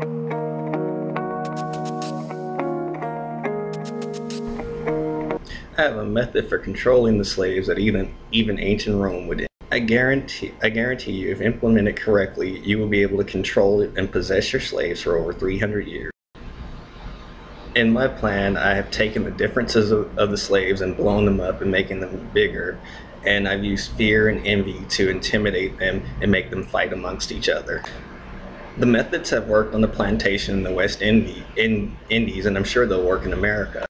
I have a method for controlling the slaves that even ancient Rome would. I guarantee you, if implemented correctly, you will be able to control and possess your slaves for over 300 years. In my plan, I have taken the differences of the slaves and blown them up and making them bigger, and I've used fear and envy to intimidate them and make them fight amongst each other. The methods have worked on the plantation in the West Indies, and I'm sure they'll work in America.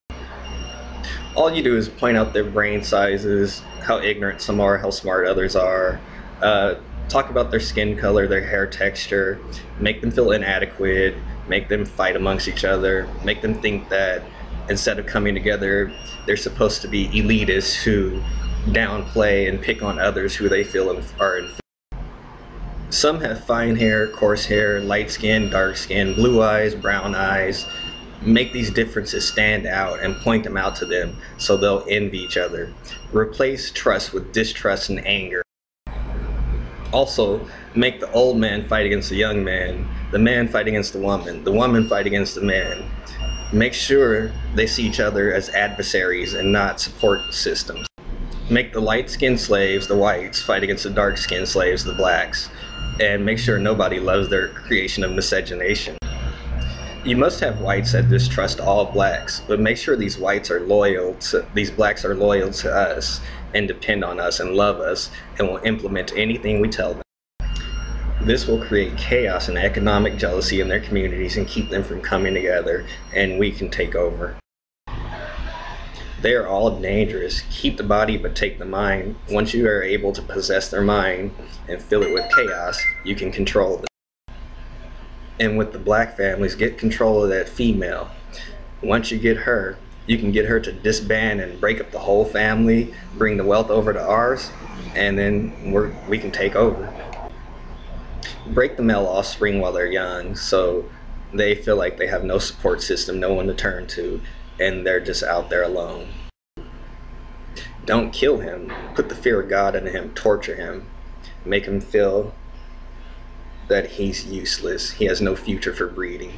All you do is point out their brain sizes, how ignorant some are, how smart others are, talk about their skin color, their hair texture, make them feel inadequate, make them fight amongst each other, make them think that instead of coming together, they're supposed to be elitists who downplay and pick on others who they feel are inferior. Some have fine hair, coarse hair, light skin, dark skin, blue eyes, brown eyes. Make these differences stand out and point them out to them so they'll envy each other. Replace trust with distrust and anger. Also, make the old man fight against the young man fight against the woman fight against the man. Make sure they see each other as adversaries and not support systems. Make the light-skinned slaves, the whites, fight against the dark-skinned slaves, the blacks. And make sure nobody loves their creation of miscegenation. You must have whites that distrust all blacks, but make sure these blacks are loyal to us and depend on us and love us and will implement anything we tell them. This will create chaos and economic jealousy in their communities and keep them from coming together, and we can take over. They are all dangerous. Keep the body but take the mind. Once you are able to possess their mind and fill it with chaos, you can control them. And with the black families, get control of that female. Once you get her, you can get her to disband and break up the whole family, bring the wealth over to ours, and then we can take over. Break the male offspring while they're young so they feel like they have no support system, no one to turn to, and they're just out there alone. Don't kill him. Put the fear of God into him. Torture him. Make him feel that he's useless. He has no future for breeding.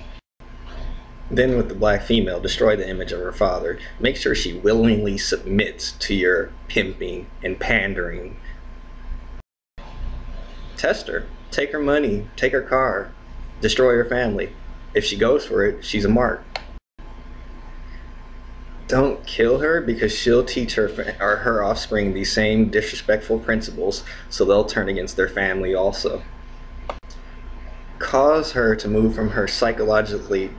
Then with the black female, destroy the image of her father. Make sure she willingly submits to your pimping and pandering. Test her. Take her money. Take her car. Destroy her family. If she goes for it, she's a mark. Don't kill her, because she'll teach her offspring these same disrespectful principles, so they'll turn against their family also. Cause her to move from her psychologically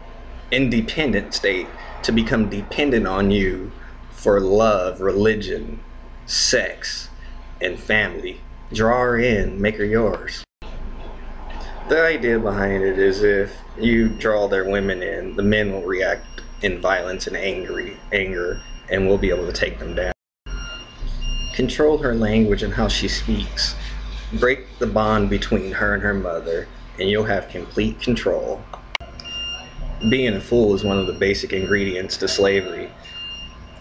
independent state to become dependent on you for love, religion, sex, and family. Draw her in, make her yours. The idea behind it is if you draw their women in, the men will react in violence and anger, and we'll be able to take them down. Control her language and how she speaks. Break the bond between her and her mother, and you'll have complete control. Being a fool is one of the basic ingredients to slavery,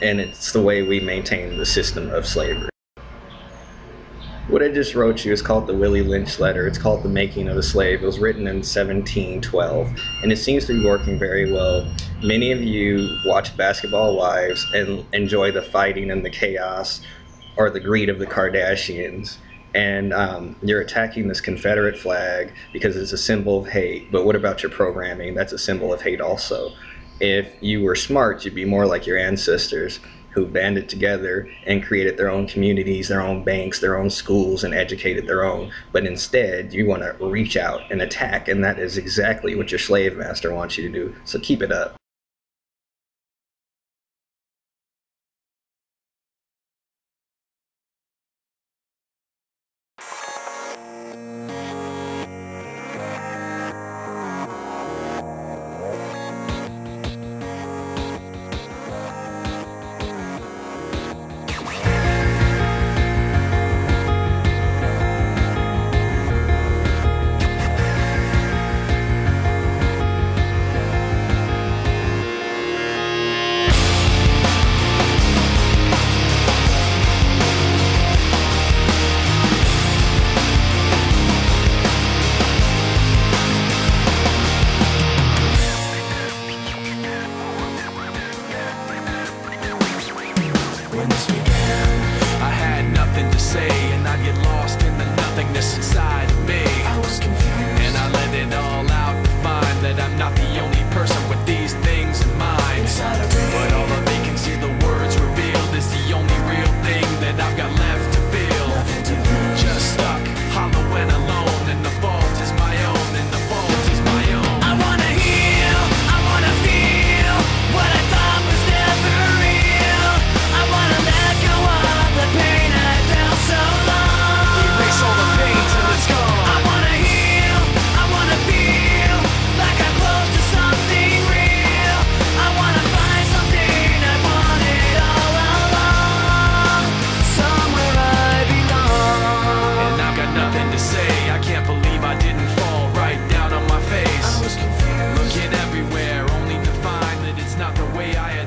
and it's the way we maintain the system of slavery. What I just wrote you is called the Willie Lynch Letter. It's called The Making of a Slave. It was written in 1712, and it seems to be working very well. Many of you watch Basketball Wives and enjoy the fighting and the chaos or the greed of the Kardashians, and you're attacking this Confederate flag because it's a symbol of hate. But what about your programming? That's a symbol of hate also. If you were smart, you'd be more like your ancestors, who banded together and created their own communities, their own banks, their own schools, and educated their own. But instead, you want to reach out and attack, and that is exactly what your slave master wants you to do. So keep it up. way I